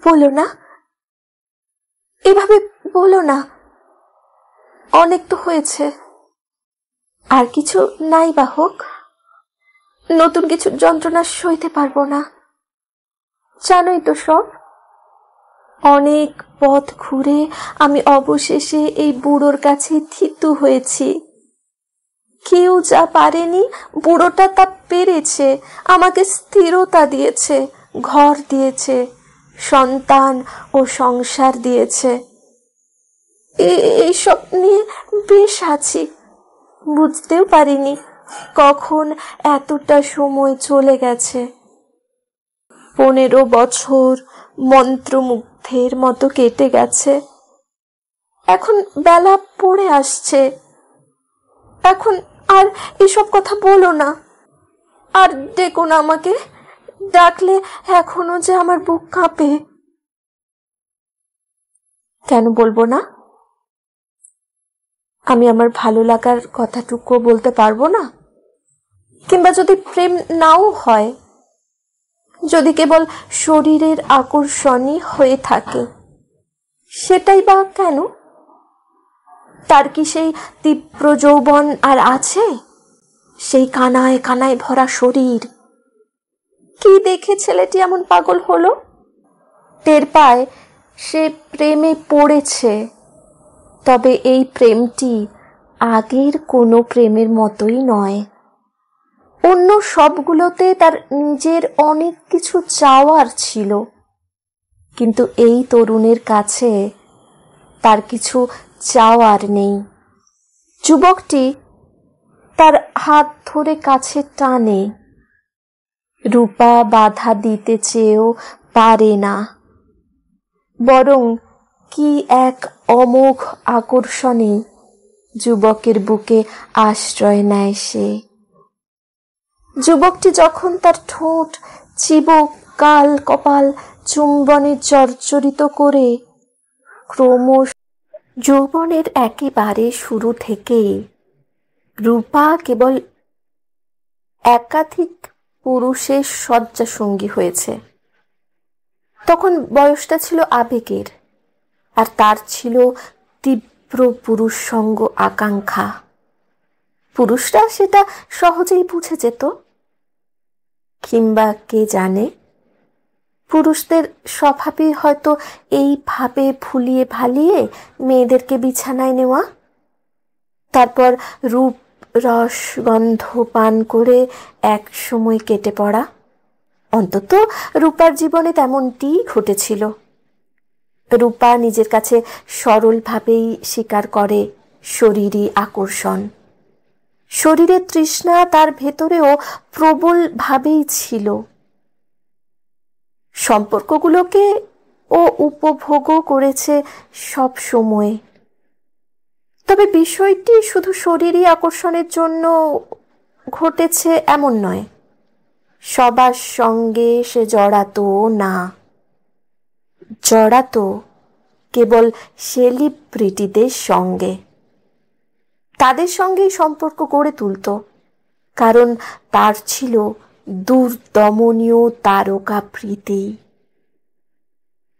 বলো না, এভাবে বলো না। অনেক তো হয়েছে, আর কিছু নাই বা হোক। নতুন কিছু যন্ত্রণা সইতে পারবো না, জানোই তো সব। অনেক পথ ঘুরে আমি অবশেষে এই বুড়োর কাছে থিতু হয়েছি। কেউ যা পারেনি, বুড়োটা তা পেরেছে। আমাকে স্থিরতা দিয়েছে, ঘর দিয়েছে, সন্তান ও সংসার দিয়েছে। এইসব নিয়ে বেশ আছি। বুঝতেও পারিনি কখন এতটা সময় চলে গেছে। 15 বছর মন্ত্রমুগ্ধের মতো কেটে গেছে। এখন বেলা পড়ে আসছে। এখন আর এসব কথা বলো না, আর ডেকো না আমাকে। ডাকলে এখনো যে আমার বুক কাঁপে। কেন বলবো না? আমি আমার ভালো লাগার কথাটুকু বলতে পারবো না? কিংবা যদি প্রেম নাও হয়, যদি কেবল শরীরের আকর্ষণই হয়ে থাকে, সেটাই বা কেন? তার কি সেই তীব্র যৌবন আর আছে? সেই কানায় কানায় ভরা শরীর? কি দেখে ছেলেটি এমন পাগল হলো? টের পায় সে প্রেমে পড়েছে, তবে এই প্রেমটি আগের কোনো প্রেমের মতোই নয়। অন্য সবগুলোতে তার নিজের অনেক কিছু চাওয়ার ছিল, কিন্তু এই তরুণের কাছে তার কিছু চাওয়ার নেই। যুবকটি তার হাত ধরে কাছে টানে। রূপা বাধা দিতে চেয়েও পারে না, বরং কি এক অমোঘ আকর্ষণে যুবকের বুকে আশ্রয় নেয় সে। যুবকটি যখন তার ঠোঁট, চিবুক, গাল, কপাল চুম্বনে জর্জরিত করে, ক্রমশ যৌবনের একেবারে শুরু থেকেই রূপা কেবল একাধিক পুরুষের শয্যাসঙ্গী হয়েছে। তখন বয়সটা ছিল আবেগের, আর তার ছিল তীব্র পুরুষ সঙ্গ আকাঙ্ক্ষা। পুরুষরা সেটা সহজেই বুঝে যেত, কিংবা কে জানে, পুরুষদের স্বভাবই হয়তো এইভাবে ভুলিয়ে ভালিয়ে মেয়েদেরকে বিছানায় নেওয়া, তারপর রূপ রস গন্ধ পান করে এক সময় কেটে পড়া। অন্তত রূপার জীবনে তেমনটিই ঘটেছিল। রূপা নিজের কাছে সরলভাবেই স্বীকার করে শরীরী আকর্ষণ। শরীরের তৃষ্ণা তার ভেতরেও প্রবল ভাবেই ছিল। সম্পর্কগুলোকে ও উপভোগও করেছে সব সময়। তবে বিষয়টি শুধু শরীরী আকর্ষণের জন্য ঘটেছে এমন নয়। সবার সঙ্গে সে জড়াতো না, জড়াতো কেবল সেলিব্রিটিদের সঙ্গে। তাদের সঙ্গেই সম্পর্ক গড়ে তুলত, কারণ তার ছিল দুর্দমনীয় তারকা প্রীতি।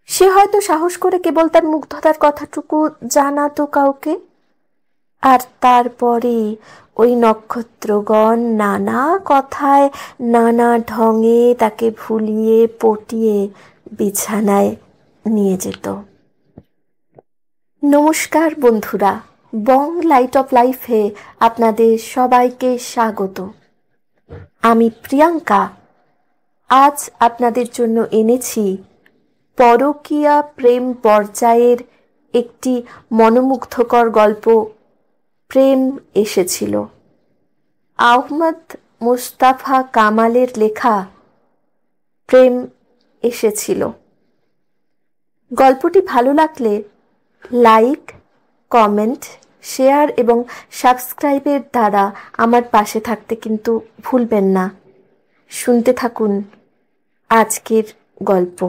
সে হয়তো সাহস করে কেবল তার মুগ্ধতার কথাটুকু জানাতো কাউকে, আর তারপরে ওই নক্ষত্রগণ নানা কথায় নানা ঢঙে তাকে ভুলিয়ে পটিয়ে বিছানায় নিয়ে যেত। নমস্কার বন্ধুরা, বং লাইট অফ লাইফে আপনাদের সবাইকে স্বাগত। আমি প্রিয়াঙ্কা। আজ আপনাদের জন্য এনেছি পরকীয়া প্রেম পর্যায়ের একটি মনোমুগ্ধকর গল্প, প্রেম এসেছিল। আহমদ মুস্তাফা কামালের লেখা প্রেম এসেছিল। গল্পটি ভালো লাগলে লাইক, কমেন্ট, শেয়ার এবং সাবস্ক্রাইবের দ্বারা আমার পাশে থাকতে কিন্তু ভুলবেন না। শুনতে থাকুন আজকের গল্প।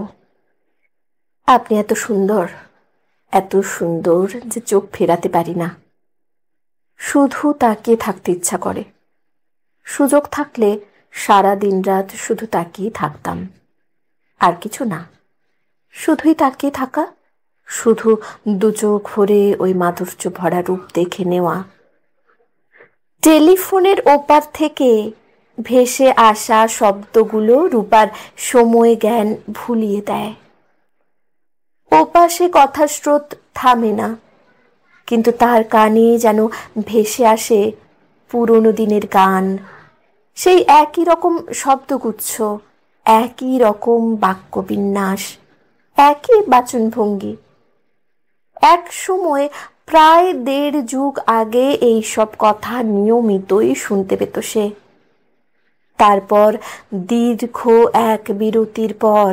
আপনি এত সুন্দর যে চোখ ফেরাতে পারি না। শুধু তাকিয়ে থাকতে ইচ্ছা করে। সুযোগ থাকলে সারা দিন রাত শুধু তাকিয়ে থাকতাম, আর কিছু না। শুধুই তাকিয়ে থাকা, শুধু দুচোখ ভরে ওই মাধুর্য ভরা রূপ দেখে নেওয়া। টেলিফোনের ওপার থেকে ভেসে আসা শব্দগুলো রূপার সময় জ্ঞান ভুলিয়ে দেয়। ওপাশে কথার স্রোত থামে না, কিন্তু তার কানে যেন ভেসে আসে পুরনো দিনের গান, সেই একই রকম শব্দগুচ্ছ, একই রকম বাক্যবিন্যাস, একই বাচনভঙ্গি। এক সময় প্রায় ১.৫ যুগ আগে এই সব কথা নিয়মিতই শুনতে পেত সে। তারপর দীর্ঘ এক বিরতির পর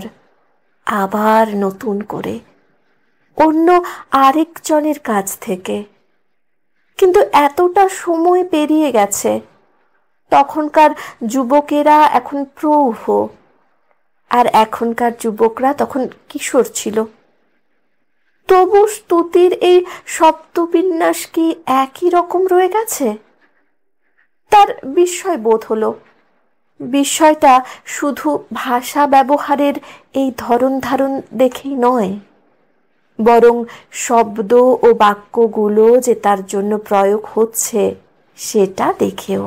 আবার নতুন করে অন্য আরেকজনের কাছ থেকে। কিন্তু এতটা সময় পেরিয়ে গেছে, তখনকার যুবকেরা এখন প্রৌঢ়, আর এখনকার যুবকরা তখন কিশোর ছিল। তবু স্তুতির এই শব্দবিন্যাস কি একই রকম রয়ে গেছে? তার বিস্ময় বোধ হলো। বিস্ময়টা শুধু ভাষা ব্যবহারের এই ধরন ধারণ দেখেই নয়, বরং শব্দ ও বাক্যগুলো যে তার জন্য প্রয়োগ হচ্ছে সেটা দেখেও।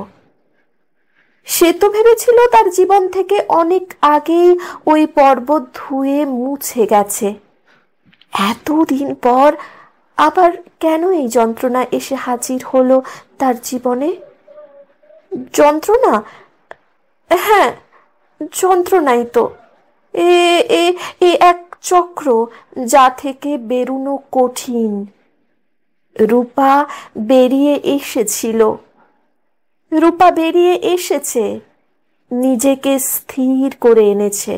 সে তো ভেবেছিল তার জীবন থেকে অনেক আগেই ওই পর্বত ধুয়ে মুছে গেছে। এতদিন পর আবার কেন এই যন্ত্রণা এসে হাজির হলো তার জীবনে? যন্ত্রণা? হ্যাঁ, যন্ত্রণাই তো। এ এ এ এক চক্র, যা থেকে বেরুনো কঠিন। রূপা বেরিয়ে এসেছিল, রূপা বেরিয়ে এসেছে, নিজেকে স্থির করে এনেছে,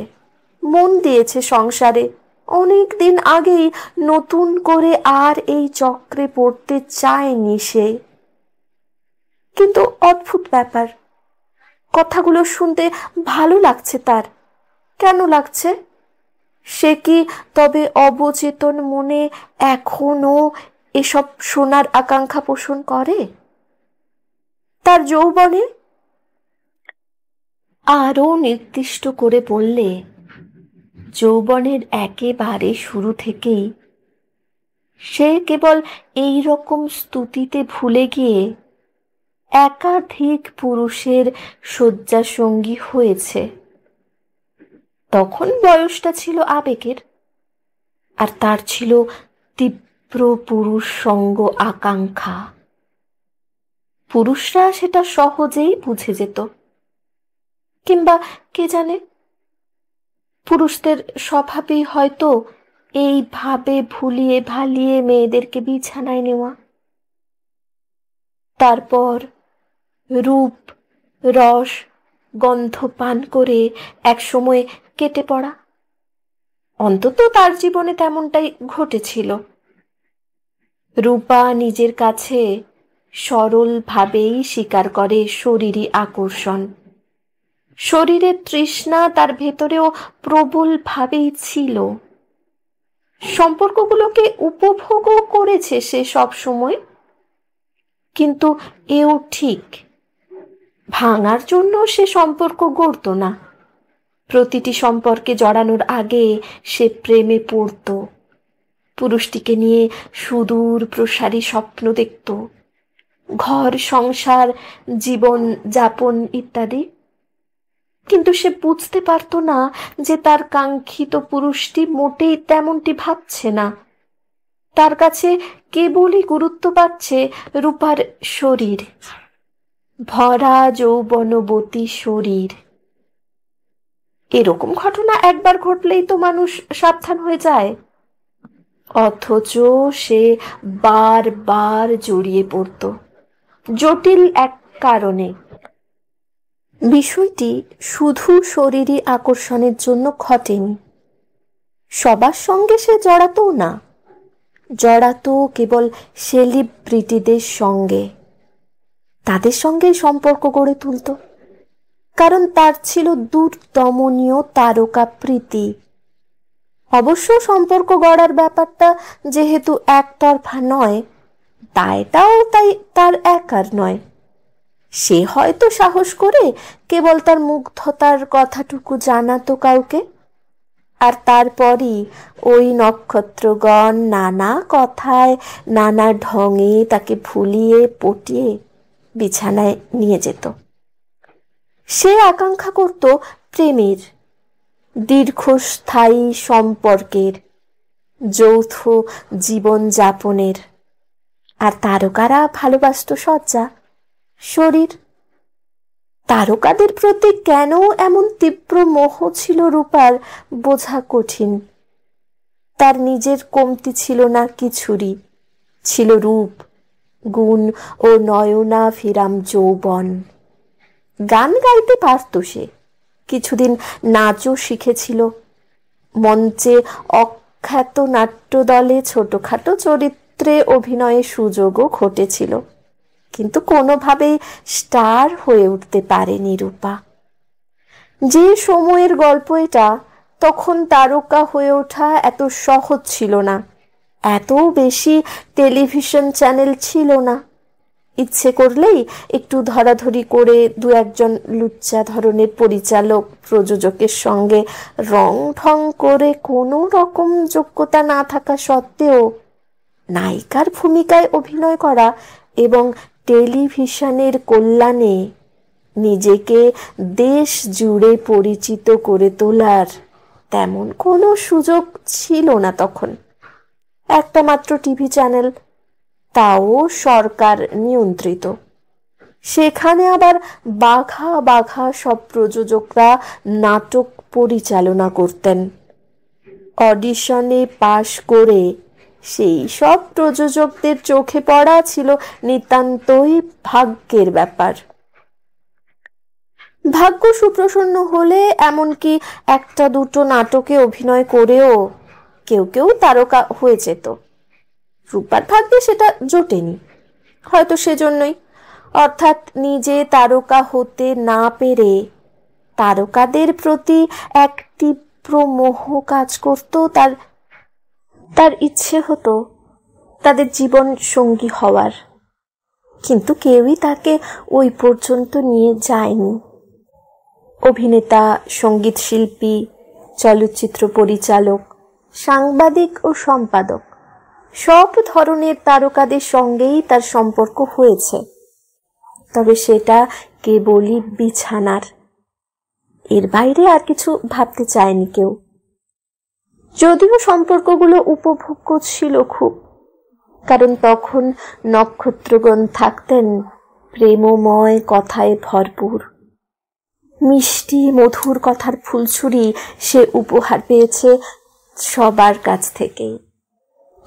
মন দিয়েছে সংসারে। অনেক দিন আগেই নতুন করে আর এই চক্রে পড়তে চায়নি সে। কিন্তু অদ্ভুত ব্যাপার, কথাগুলো শুনতে ভালো লাগছে তার। কেন লাগছে? সে কি তবে অবচেতন মনে এখনো এসব শোনার আকাঙ্ক্ষা পোষণ করে? তার যৌবনে আরো নির্দিষ্ট করে বললে, যৌবনের একেবারে শুরু থেকেই সে কেবল এই রকম স্তুতিতে ভুলে গিয়ে একাধিক পুরুষের শয্যাসঙ্গী হয়েছে। তখন বয়সটা ছিল আবেগের, আর তার ছিল তীব্র পুরুষ সঙ্গ আকাঙ্ক্ষা। পুরুষরা সেটা সহজেই বুঝে যেত, কিংবা কে জানে, পুরুষদের স্বভাবেই হয়তো এইভাবে ভুলিয়ে ভালিয়ে মেয়েদেরকে বিছানায় নেওয়া। তারপর রূপ, রস, গন্ধ পান করে এক সময় কেটে পড়া। অন্তত তার জীবনে তেমনটাই ঘটেছিল। রূপা নিজের কাছে সরলভাবেই স্বীকার করে শরীরী আকর্ষণ। শরীরের তৃষ্ণা তার ভেতরেও প্রবলভাবেই ছিল। সম্পর্কগুলোকে উপভোগও করেছে সে সব সময়। কিন্তু এও ঠিক, ভাঙার জন্য সে সম্পর্ক গড়ত না। প্রতিটি সম্পর্কে জড়ানোর আগে সে প্রেমে পড়ত, পুরুষটিকে নিয়ে সুদূর প্রসারী স্বপ্ন দেখত, ঘর সংসার, জীবন যাপন ইত্যাদি। কিন্তু সে বুঝতে পারত না যে তার কাঙ্ক্ষিত পুরুষটি মোটেই তেমনটি ভাবছে না। তার কাছে কেবলই গুরুত্ব পাচ্ছে রূপার শরীর, ভরা যৌবনবতী শরীর। এরকম ঘটনা একবার ঘটলেই তো মানুষ সাবধান হয়ে যায়, অথচ সে বারবার জড়িয়ে পড়ত জটিল এক কারণে। বিষয়টি শুধু শরীরী আকর্ষণের জন্য ঘটেনি। সবার সঙ্গে সে জড়াতো না, জড়াতো কেবল সেলিব্রিটিদের সঙ্গে। তাদের সঙ্গে সম্পর্ক গড়ে তুলত, কারণ তার ছিল দুর্দমনীয় তারকা প্রীতি। অবশ্য সম্পর্ক গড়ার ব্যাপারটা যেহেতু একতরফা নয়, দায়টাও তাই তার একার নয়। সে হয়তো সাহস করে কেবল তার মুগ্ধতার কথাটুকু জানাতো কাউকে, আর তারপরই ওই নক্ষত্রগণ নানা কথায় নানা ঢঙে তাকে ভুলিয়ে পটিয়ে বিছানায় নিয়ে যেত। সে আকাঙ্ক্ষা করত প্রেমের, দীর্ঘস্থায়ী সম্পর্কের, যৌথ জীবন যাপনের। আর তারকারা ভালোবাসত সজ্জা, শরীর। তারকাদের প্রতি কেন এমন তীব্র মোহ ছিল রূপার বোঝা কঠিন। তার নিজের কমতি ছিল না কিছুরই, ছিল রূপ, গুণ ও নয়নাভিরাম যৌবন। গান গাইতে পারত সে, কিছুদিন নাচও শিখেছিল। মঞ্চে অখ্যাত নাট্যদলে ছোটখাটো চরিত্রে অভিনয়ের সুযোগও ঘটেছিল, কিন্তু কোনোভাবেই স্টার হয়ে উঠতে পারেনি রূপা। যে সময়ের গল্প এটা, তখন তারকা হয়ে ওঠা এত সহজ ছিল না, এত বেশি টেলিভিশন চ্যানেল ছিল না। ইচ্ছে করলেই একটু ধরাধরি করে দু একজন লুচ্চা ধরনের পরিচালক প্রযোজকের সঙ্গে রং ঢং করে কোনো রকম যোগ্যতা না থাকা সত্ত্বেও নায়িকার ভূমিকায় অভিনয় করা এবং টেলিভিশনের কল্যাণে নিজেকে দেশ জুড়ে পরিচিত করে তোলার তেমন কোনো সুযোগ ছিল না তখন। একটা মাত্র টিভি চ্যানেল, তাও সরকার নিয়ন্ত্রিত। সেখানে আবার বাঘা বাঘা সব প্রযোজকরা নাটক পরিচালনা করতেন। অডিশনে পাশ করে সেই সব প্রযোজকদের চোখে পড়া ছিল নিতান্তই ভাগ্যের ব্যাপার। ভাগ্য সুপ্রসন্ন হলে এমনকি একটা দুটো নাটকে অভিনয় করেও কেউ কেউ তারকা হয়ে যেত। রূপার ভাগ্যে সেটা জোটেনি, হয়তো সেজন্যই, অর্থাৎ নিজে তারকা হতে না পেরে তারকাদের প্রতি এক তীব্র মোহ কাজ করত। তার ইচ্ছে হতো তাদের জীবন সঙ্গী হওয়ার, কিন্তু কেউই তাকে ওই পর্যন্ত নিয়ে যায়নি। অভিনেতা, সঙ্গীত শিল্পী, চলচ্চিত্র পরিচালক, সাংবাদিক ও সম্পাদক সব ধরনের তারকাদের সঙ্গেই তার সম্পর্ক হয়েছে, তবে সেটা কেবলই বিছানার, এর বাইরে আর কিছু ভাবতে চায়নি কেউ। যদিও সম্পর্কগুলো উপভোগ্য ছিল খুব, কারণ তখন নক্ষত্রগণ থাকতেন প্রেমময় কথায় ভরপুর। মিষ্টি মধুর কথার ফুলছুরি সে উপহার পেয়েছে সবার কাছ থেকেই।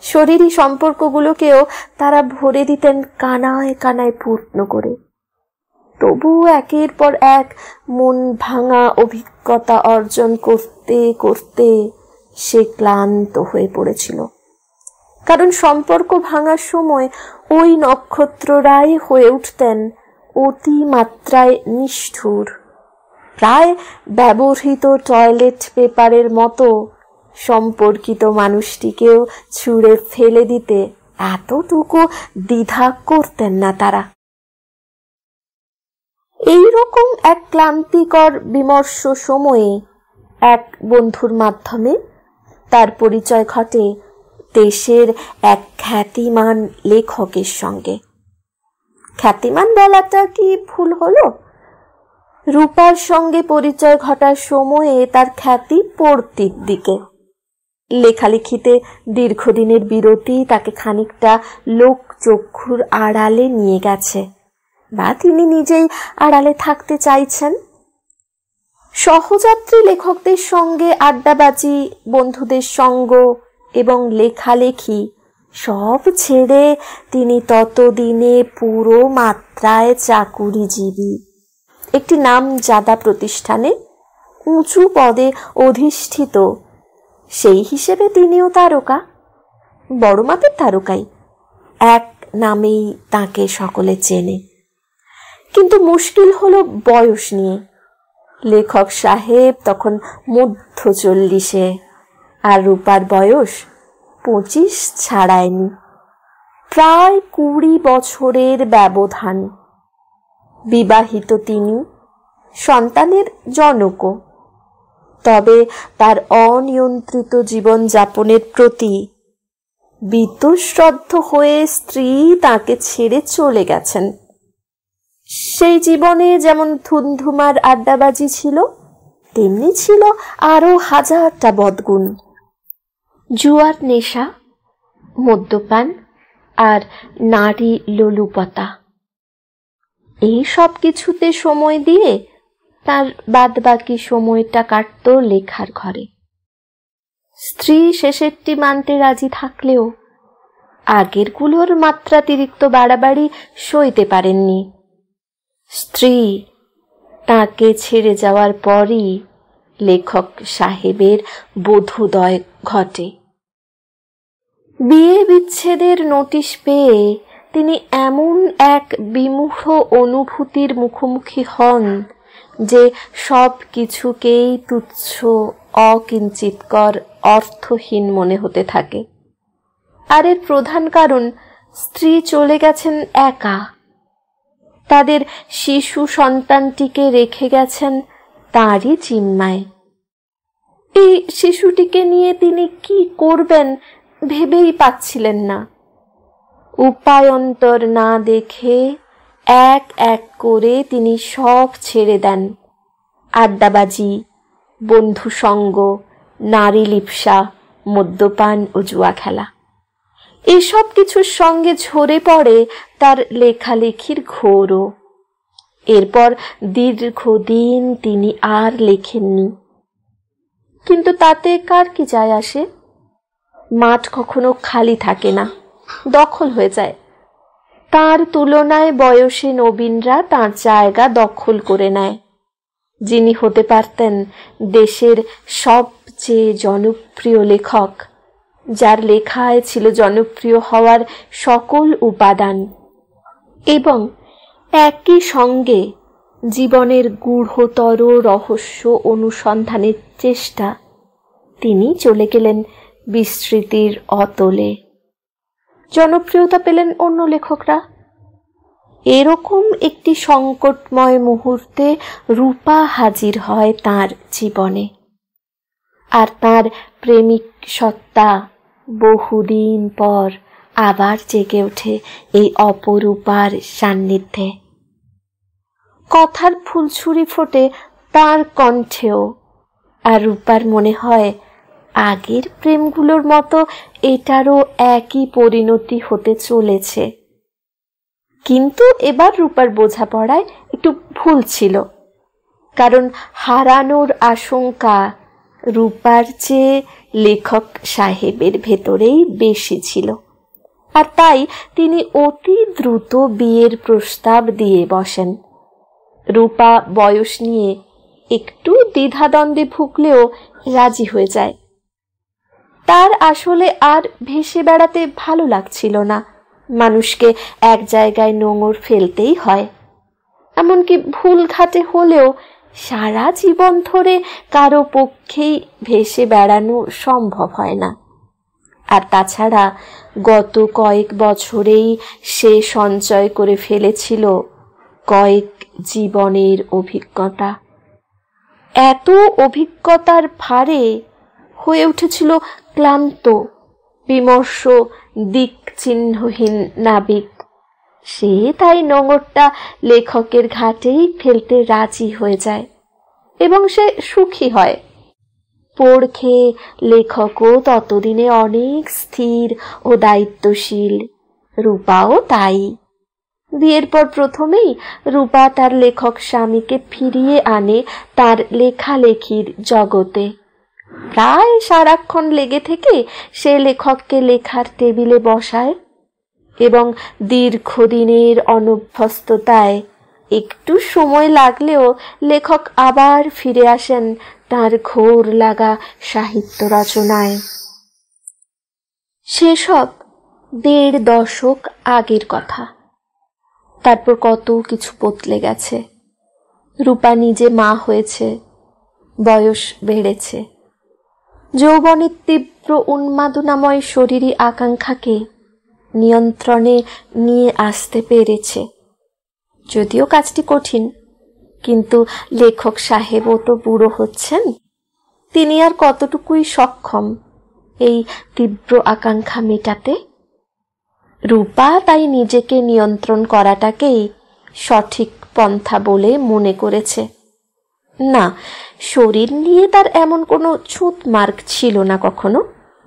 শরীরী সম্পর্কগুলোকেও তারা ভরে দিতেন কানায় কানায় পূর্ণ করে। তবুও একের পর এক মন ভাঙা অভিজ্ঞতা অর্জন করতে করতে সে ক্লান্ত হয়ে পড়েছিল, কারণ সম্পর্ক ভাঙার সময় ওই নক্ষত্ররাই হয়ে উঠতেন অতি মাত্রায় নিষ্ঠুর, প্রায় ব্যবহৃত টয়লেট পেপারের মতো সম্পর্কিত মানুষটিকেও ছুঁড়ে ফেলে দিতে এতটুকু দ্বিধা করতেন না তারা। এইরকম এক ক্লান্তিকর বিমর্ষ সময়ে এক বন্ধুর মাধ্যমে তার পরিচয় ঘটে দেশের এক খ্যাতিমান লেখকের সঙ্গে। খ্যাতিমান বলাটা কি ভুল হলো? রূপার সঙ্গে পরিচয় ঘটার সময়ে তার খ্যাতি পড়তির দিকে। লেখালেখিতে দীর্ঘদিনের বিরতি তাকে খানিকটা লোকচক্ষুর আড়ালে নিয়ে গেছে, বা তিনি নিজেই আড়ালে থাকতে চাইছেন। সহযাত্রী লেখকদের সঙ্গে আড্ডাবাজি, বন্ধুদের সঙ্গ এবং লেখালেখি সব ছেড়ে তিনি ততদিনে পুরো মাত্রায় চাকুরিজীবী, একটি নামজাদা প্রতিষ্ঠানে উঁচু পদে অধিষ্ঠিত। সেই হিসেবে তিনিও তারকা, বড় মাপের তারকাই, এক নামেই তাকে সকলে চেনে। কিন্তু মুশকিল হলো বয়স নিয়ে। লেখক সাহেব তখন মধ্য 40-এ, আর রূপার বয়স 25 ছাড়ায়নি, প্রায় 20 বছরের ব্যবধান। বিবাহিত তিনি, সন্তানের জনকও। তবে তার অনিয়ন্ত্রিত জীবনযাপনের প্রতি বীতশ্রদ্ধ হয়ে স্ত্রী তাকে ছেড়ে চলে গেছেন। সেই জীবনে যেমন ধুমধুমার আড্ডাবাজি ছিল, তেমনি ছিল আরো হাজারটা বদগুণ। জুয়ার নেশা, মদ্যপান আর নারী লোলুপতা, এই সব কিছুতে সময় দিয়ে তার বাদবাকি সময়টা কাটত লেখার ঘরে। স্ত্রী শেষেরটি মানতে রাজি থাকলেও আগেরগুলোর মাত্রাতিরিক্ত বাড়াবাড়ি সইতে পারেননি। স্ত্রী তাকে ছেড়ে যাওয়ার পরই লেখক সাহেবের বোধোদয় ঘটে। বিয়ে বিচ্ছেদের নোটিশ পেয়ে তিনি এমন এক বিমূঢ় অনুভূতির মুখোমুখি হন যে সব কিছুকেই তুচ্ছ, অকিঞ্চিতকর, অর্থহীন মনে হতে থাকে। আর এর প্রধান কারণ, স্ত্রী চলে গেছেন একা। তাদের শিশু সন্তানটিকে রেখে গেছেন তাঁরই জিম্মায়। এই শিশুটিকে নিয়ে তিনি কি করবেন ভেবেই পাচ্ছিলেন না। উপায়ন্তর না দেখে এক এক করে তিনি সব ছেড়ে দেন। আড্ডাবাজি, বন্ধুসঙ্গ, নারী লিপ্সা, মদ্যপান ও জুয়া খেলা, এসব কিছুর সঙ্গে ঝরে পড়ে তার লেখালেখির ঘোরও। এরপর দীর্ঘদিন তিনি আর লেখেননি। কিন্তু তাতে কার কি যায় আসে? মাঠ কখনো খালি থাকে না, দখল হয়ে যায়। তার তুলনায় বয়সে নবীনরা তার জায়গা দখল করে নেয়। যিনি হতে পারতেন দেশের সবচেয়ে জনপ্রিয় লেখক, যার লেখায় ছিল জনপ্রিয় হওয়ার সকল উপাদান এবং একই সঙ্গে জীবনের গূঢ়তর রহস্য অনুসন্ধানের চেষ্টা, তিনি চলে গেলেন বিস্মৃতির অতলে। জনপ্রিয়তা পেলেন অন্য লেখকরা। এরকম একটি সংকটময় মুহূর্তে রূপা হাজির হয় তার জীবনে, আর তার প্রেমিক সত্তা বহুদিন পর আবার জেগে ওঠে এই অপরূপার সান্নিধ্যে। কথার ফুলছুরি ফোটে তার কণ্ঠেও, আর রূপার মনে হয় আগের প্রেমগুলোর মতো এটারও একই পরিণতি হতে চলেছে। কিন্তু এবার রূপার বোঝাপড়ায় একটু ভুল ছিল, কারণ হারানোর আশঙ্কা রূপার চেয়ে লেখক সাহেবের ভেতরেই বেশি ছিল। আর তাই তিনি অতি দ্রুত বিয়ের প্রস্তাব দিয়ে বসেন। রূপা বয়স নিয়ে একটু দ্বিধাদ্বন্দ্বে ভুগলেও রাজি হয়ে যায়। তার আসলে আর ভেসে বেড়াতে ভালো লাগছিল না। মানুষকে এক জায়গায় নোঙর ফেলতেই হয়, এমনকি ভুল ঘাটে হলেও সারা জীবন ধরে কারো পক্ষেই ভেসে বেড়ানো সম্ভব হয় না। আর তাছাড়া গত কয়েক বছরেই সে সঞ্চয় করে ফেলেছিল কয়েক জীবনের অভিজ্ঞতা। এত অভিজ্ঞতার ভারে হয়ে উঠেছিল ক্লান্ত, বিমর্ষ, দিক চিহ্নহীন নাবিক। সে তাই নোঙরটা লেখকের ঘাটেই ফেলতে রাজি হয়ে যায় এবং সে সুখী হয়। পোড় খেয়ে লেখকও ততদিনে অনেক স্থির ও দায়িত্বশীল, রূপাও তাই। বিয়ের পর প্রথমেই রূপা তার লেখক স্বামীকে ফিরিয়ে আনে তার লেখালেখির জগতে। প্রায় সারাক্ষণ লেগে থেকে সে লেখককে লেখার টেবিলে বসায় এবং দীর্ঘদিনের অনভ্যস্ততায় একটু সময় লাগলেও লেখক আবার ফিরে আসেন তার ঘোর লাগা সাহিত্য রচনায়। সেসব ১.৫ দশক আগের কথা। তারপর কত কিছু বদলে গেছে। রূপা নিজে মা হয়েছে, বয়স বেড়েছে, যৌবনের তীব্র উন্মাদনাময় শরীরী আকাঙ্ক্ষাকে নিয়ন্ত্রণে নিয়ে আসতে পেরেছে। যদিও কাজটি কঠিন, কিন্তু লেখক সাহেবও তো বুড়ো হচ্ছেন, তিনি আর কতটুকুই সক্ষম এই তীব্র আকাঙ্ক্ষা মেটাতে। রূপা তাই নিজেকে নিয়ন্ত্রণ করাটাকেই সঠিক পন্থা বলে মনে করেছে। না, শরীর নিয়ে তার এমন কোনো ছুঁত মার্ক ছিল না কখনো।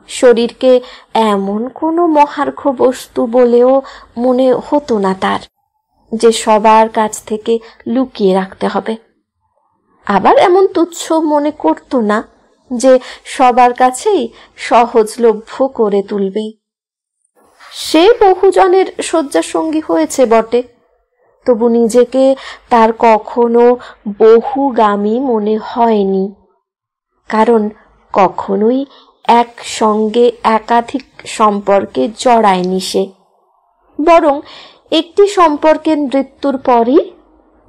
শরীরকে এমন কোনো মহার্ঘ বস্তু বলেও মনে হতো না তার, যে সবার কাছ থেকে লুকিয়ে রাখতে হবে। আবার এমন তুচ্ছ মনে করতো না যে সবার কাছেই সহজলভ্য করে তুলবে। সে বহুজনের শয্যাসঙ্গী হয়েছে বটে, তবু নিজেকে তার কখনো বহুগামী মনে হয়নি, কারণ কখনোই একসঙ্গে একাধিক সম্পর্কে জড়ায়নি সে। বরং একটি সম্পর্কের মৃত্যুর পরই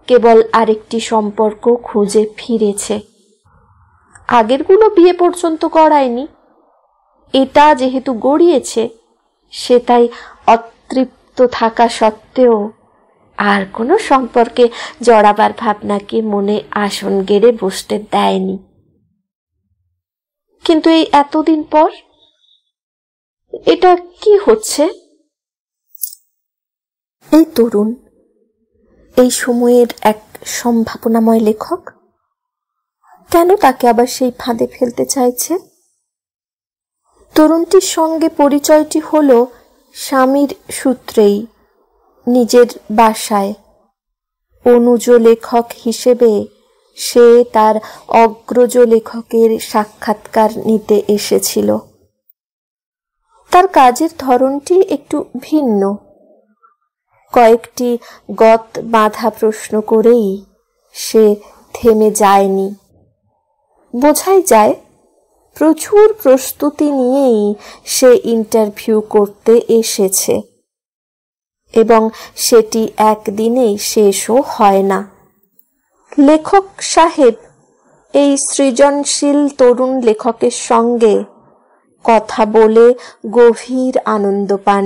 কেবল আরেকটি সম্পর্ক খুঁজে ফিরেছে। আগেরগুলো বিয়ে পর্যন্ত গড়ায়নি। এটা যেহেতু গড়িয়েছে, সে তাই অতৃপ্ত থাকা সত্ত্বেও আর কোনো সম্পর্কে জড়াবার ভাবনাকে মনে আসন গেড়ে বসতে দেয়নি। কিন্তু এই এতদিন পর এটা কি হচ্ছে? এই তরুণ, এই সময়ের এক সম্ভাবনাময় লেখক, কেন তাকে আবার সেই ফাঁদে ফেলতে চাইছে? তরুণটির সঙ্গে পরিচয়টি হলো স্বামীর সূত্রেই, নিজের বাসায়। অনুজ লেখক হিসেবে সে তার অগ্রজ লেখকের সাক্ষাৎকার নিতে এসেছিল। তার কাজের ধরনটি একটু ভিন্ন। কয়েকটি গত বাঁধা প্রশ্ন করেই সে থেমে যায়নি। বোঝাই যায় প্রচুর প্রস্তুতি নিয়েই সে ইন্টারভিউ করতে এসেছে, এবং সেটি একদিনেই শেষও হয় না। লেখক সাহেব এই সৃজনশীল তরুণ লেখকের সঙ্গে কথা বলে গভীর আনন্দ পান।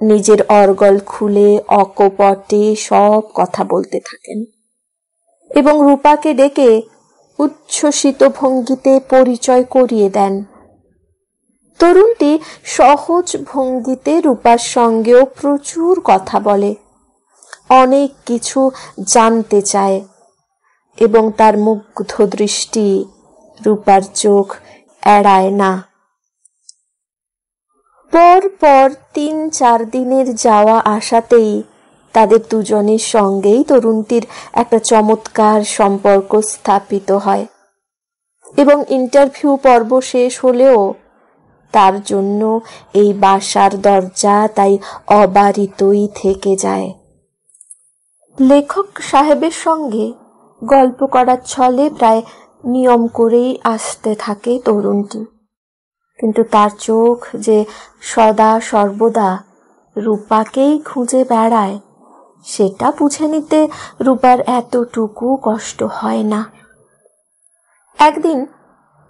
নিজের অর্গল খুলে অকপটে সব কথা বলতে থাকেন এবং রূপাকে ডেকে উচ্ছ্বসিত ভঙ্গিতে পরিচয় করিয়ে দেন। তরুণটি সহজ ভঙ্গিতে রূপার সঙ্গেও প্রচুর কথা বলে, অনেক কিছু জানতে চায়, এবং তার মুগ্ধ দৃষ্টি রূপার চোখ এড়ায় না। পর পর ৩-৪ দিনের যাওয়া আসাতেই তাদের দুজনের সঙ্গেই তরুণটির একটা চমৎকার সম্পর্ক স্থাপিত হয়, এবং ইন্টারভিউ পর্ব শেষ হলেও তার জন্য এই বাসার দরজা তাই অবারিতই থেকে যায়। লেখক সাহেবের সঙ্গে গল্প করার ছলে প্রায় নিয়ম করেই আসতে থাকে তরুণটি, কিন্তু তার চোখ যে সদা সর্বদা রূপাকেই খুঁজে বেড়ায়, সেটা বুঝে নিতে রূপার এতটুকু কষ্ট হয় না। একদিন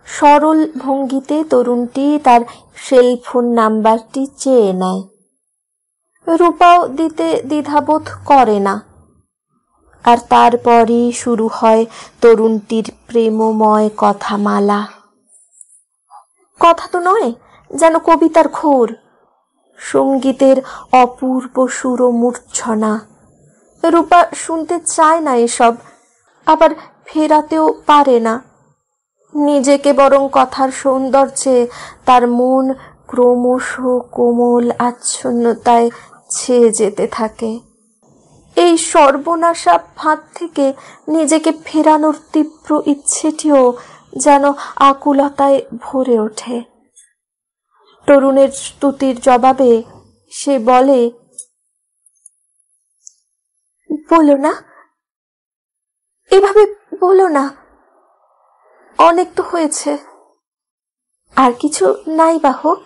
সরল ভঙ্গিতে তরুণটি তার সেলফোন নাম্বারটি চেয়ে নেয়। রূপাও দিতে দ্বিধাবোধ করে না। আর তারপরই শুরু হয় তরুণটির প্রেমময় কথামালা। কথা তো নয়, যেন কবিতার ঘোর, সঙ্গীতের অপূর্ব সুর মূর্ছনা। রূপা শুনতে চায় না এসব, আবার ফেরাতেও পারে না। নিজেকে বরং কথার সৌন্দর্যে তার মন ক্রমশ কোমল আচ্ছন্নতায় ছেয়ে যেতে থাকে। এই সর্বনাশা ফাঁদ থেকে নিজেকে ফেরানোর তীব্র ইচ্ছেটিও যেন আকুলতায় ভরে ওঠে। তরুণের স্তুতির জবাবে সে বলে, বলো না, এভাবে বলো না, অনেক তো হয়েছে, আর কিছু নাই বা হোক,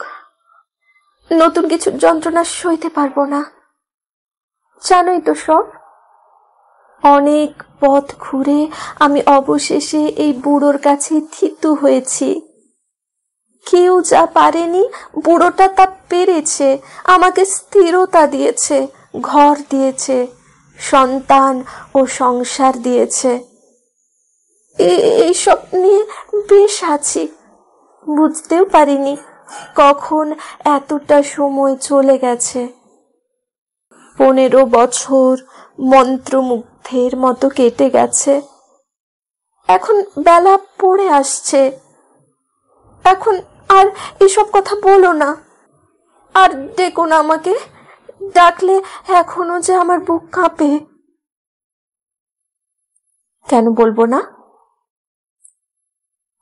নতুন কিছু যন্ত্রণা সইতে পারবো না। জানোই তো সব, অনেক পথ ঘুরে আমি অবশেষে এই বুড়োর কাছে থিতু হয়েছি। কেউ যা পারেনি, বুড়োটা তা পেরেছে। আমাকে স্থিরতা দিয়েছে, ঘর দিয়েছে, সন্তান ও সংসার দিয়েছে। এইসব নিয়ে বেশ আছি। বুঝতেও পারিনি কখন এতটা সময় চলে গেছে। 15 বছর মন্ত্রমুগ্ধের মতো কেটে গেছে। এখন বেলা পড়ে আসছে। এখন আর এসব কথা বলো না, আর ডেকো না আমাকে। ডাকলে এখনো যে আমার বুক কাঁপে। কেন বলবো না?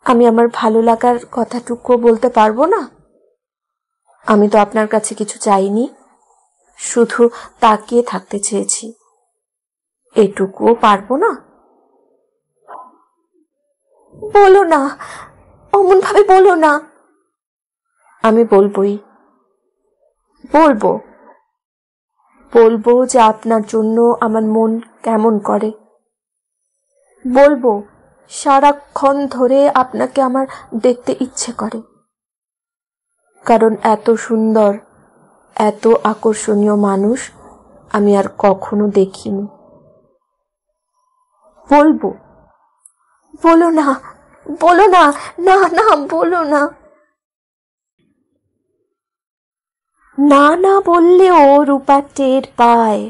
আমি আমার ভালো লাগার কথাটুকু বলতে পারবো না? আমি তো আপনার কাছে কিছু চাইনি, শুধু তাকিয়ে থাকতে চেয়েছি। এটুকুও পারবো না? বলো না, অমন ভাবে বলো না। আমি বলবো বলবো যে আপনার জন্য আমার মন কেমন করে। বলবো সারাক্ষণ ধরে আপনাকে আমার দেখতে ইচ্ছে করে, কারণ এত সুন্দর, এত আকর্ষণীয় মানুষ আমি আর কখনো দেখিনি। বলবো। বলো না, বলো না, না না বলো না। না না বললেও রূপা টের পায়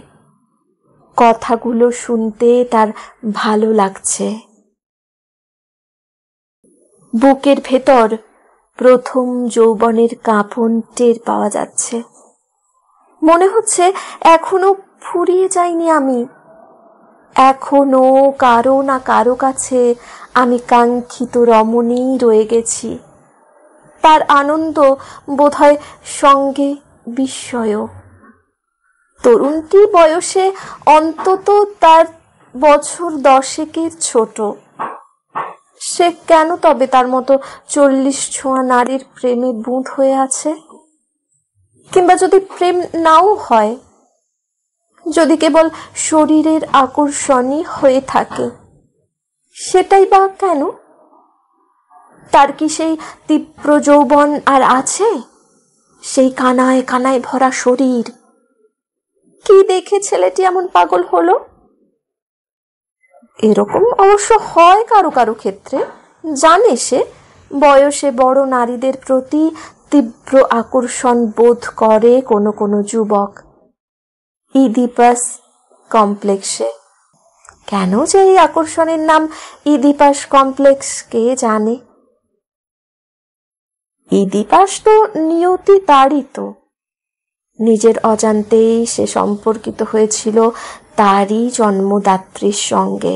কথাগুলো শুনতে তার ভালো লাগছে। বুকের ভেতর প্রথম যৌবনের কাঁপন টের পাওয়া যাচ্ছে। মনে হচ্ছে এখনো ফুরিয়ে যাইনি আমি। এখনো কারো না কারো কাছে আমি কাঙ্ক্ষিত রমণী রয়ে গেছি। তার আনন্দ বোধহয় সঙ্গে বিস্ময়। তরুণটি বয়সে অন্তত তার বছর 10 ছোট। সে কেন তবে তার মতো 40 ছোঁয়া নারীর প্রেমে বুঁদ হয়ে আছে? কিংবা যদি প্রেম নাও হয়, যদি কেবল শরীরের আকর্ষণই হয়ে থাকে, সেটাই বা কেন? তার কি সেই তীব্র যৌবন আর আছে? সেই কানায় কানায় ভরা শরীর? কি দেখে ছেলেটি এমন পাগল হলো? এরকম অবশ্য হয় কারো কারো ক্ষেত্রে। জানে সে বয়সে বড় নারীদের প্রতি তীব্র আকর্ষণ বোধ করে কোনো কোনো যুবক, ইডিপাস কমপ্লেক্সে। কেন যে এই আকর্ষণের নাম ইডিপাস কমপ্লেক্স কে জানে। ইডিপাস তো নিয়তি তাড়িত। নিজের অজান্তেই সে সম্পর্কিত হয়েছিল তারই জন্মদাত্রীর সঙ্গে।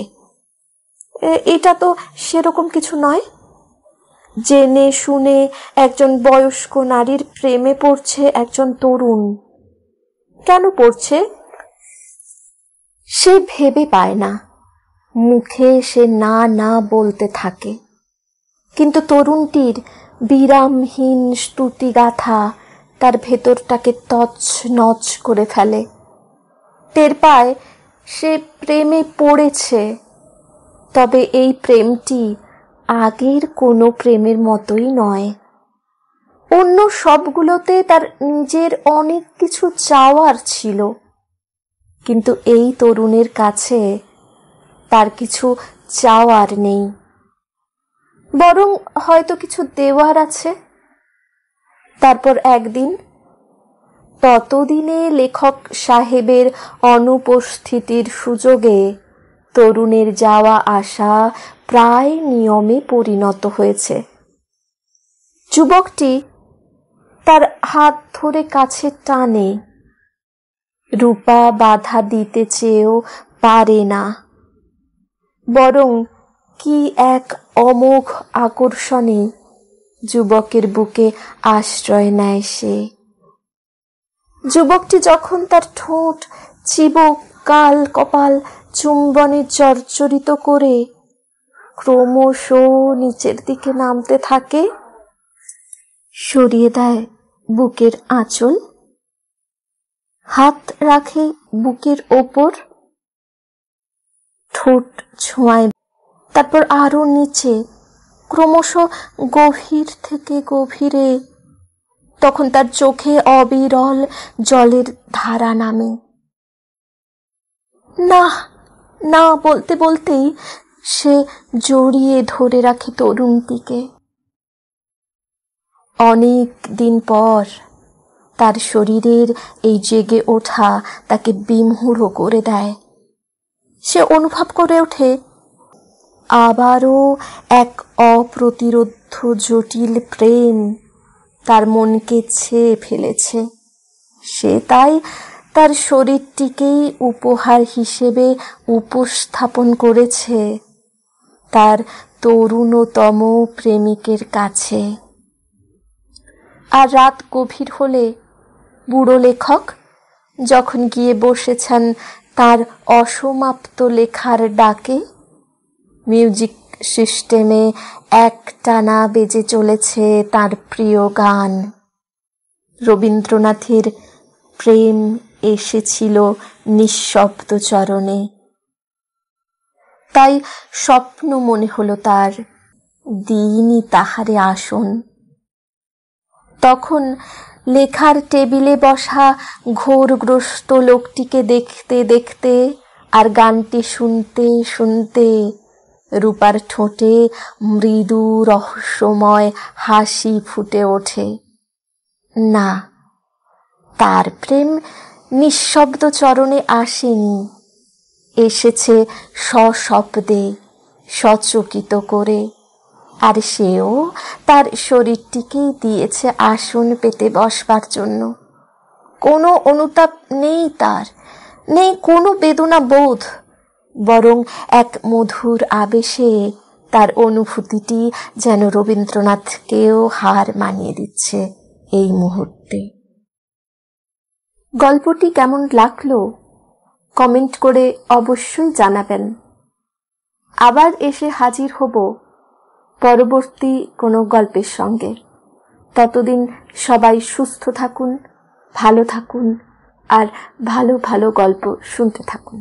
এটা তো সেরকম কিছু নয়। জেনে শুনে একজন বয়স্ক নারীর প্রেমে পড়ছে একজন তরুণ। কেন পড়ছে সে ভেবে পায় না। মুখে সে না না বলতে থাকে, কিন্তু তরুণটির বিরামহীন স্তুতিগাথা তার ভেতরটাকে তছনছ করে ফেলে। টের পায় সে প্রেমে পড়েছে, তবে এই প্রেমটি আগের কোনো প্রেমের মতোই নয়। অন্য সবগুলোতে তার নিজের অনেক কিছু চাওয়ার ছিল, কিন্তু এই তরুণের কাছে তার কিছু চাওয়ার নেই, বরং হয়তো কিছু দেওয়ার আছে। তারপর একদিন, ততদিনে লেখক সাহেবের অনুপস্থিতির সুযোগে তরুণের যাওয়া আসা প্রায় নিয়মে পরিণত হয়েছে। যুবকটি তার হাত ধরে কাছে টানে। রূপা বাধা দিতে চেয়েও পারে না, বরং কি এক অমোঘ আকর্ষণে যুবকের বুকে আশ্রয় নেয় সে। যুবকটি যখন তার ঠোঁট, চিবুক, গাল, কপাল চুম্বনে জর্জরিত করে ক্রমশ নিচের দিকে নামতে থাকে, সরিয়ে দেয় বুকের আঁচল, হাত রাখে বুকের ওপর, ঠোঁট ছোঁয়ায়, তারপর আরো নিচে, ক্রমশ গভীর থেকে গভীরে, তখন তার চোখে অবিরল জলের ধারা নামে। না না বলতে বলতেই সে জড়িয়ে ধরে রাখে তরুণটিকে। অনেক দিন পর তার শরীরের এই জেগে ওঠা তাকে বিমূঢ় করে দেয়। সে অনুভব করে ওঠে আবারও এক অপ্রতিরোধ্য জটিল প্রেম তার মনকে ছেয়ে ফেলেছে। সে তাই তার শরীরটিকেই উপহার হিসেবে উপস্থাপন করেছে তার তরুণতম প্রেমিকের কাছে। আর রাত গভীর হলে বুড়ো লেখক যখন গিয়ে বসেছেন তার অসমাপ্ত লেখার ডাকে, মিউজিক সিস্টেমে একটানা বেজে চলেছে তার প্রিয় গান। রবীন্দ্রনাথের প্রেম এসেছিল নিঃশব্দ চরণে। তাই স্বপ্ন মনে হলো তার, দিনই তাহারে আসন। তখন লেখার টেবিলে বসা ঘোরগ্রস্ত লোকটিকে দেখতে দেখতে আর গানটি শুনতে শুনতে রূপার ঠোঁটে মৃদু রহস্যময় হাসি ফুটে ওঠে। না, তার প্রেম নিঃশব্দ চরণে আসেনি, এসেছে সশব্দে, সচকিত করে। আর সেও তার শরীরটিকেই দিয়েছে আসন পেতে বসবার জন্য। কোনো অনুতাপ নেই তার, নেই কোনো বেদনা বোধ, বরং এক মধুর আবেশে তার অনুভূতিটি যেন রবীন্দ্রনাথকেও হার মানিয়ে দিচ্ছে এই মুহূর্তে। গল্পটি কেমন লাগলো কমেন্ট করে অবশ্যই জানাবেন। আবার এসে হাজির হব পরবর্তী কোনো গল্পের সঙ্গে। ততদিন সবাই সুস্থ থাকুন, ভালো থাকুন আর ভালো ভালো গল্প শুনতে থাকুন।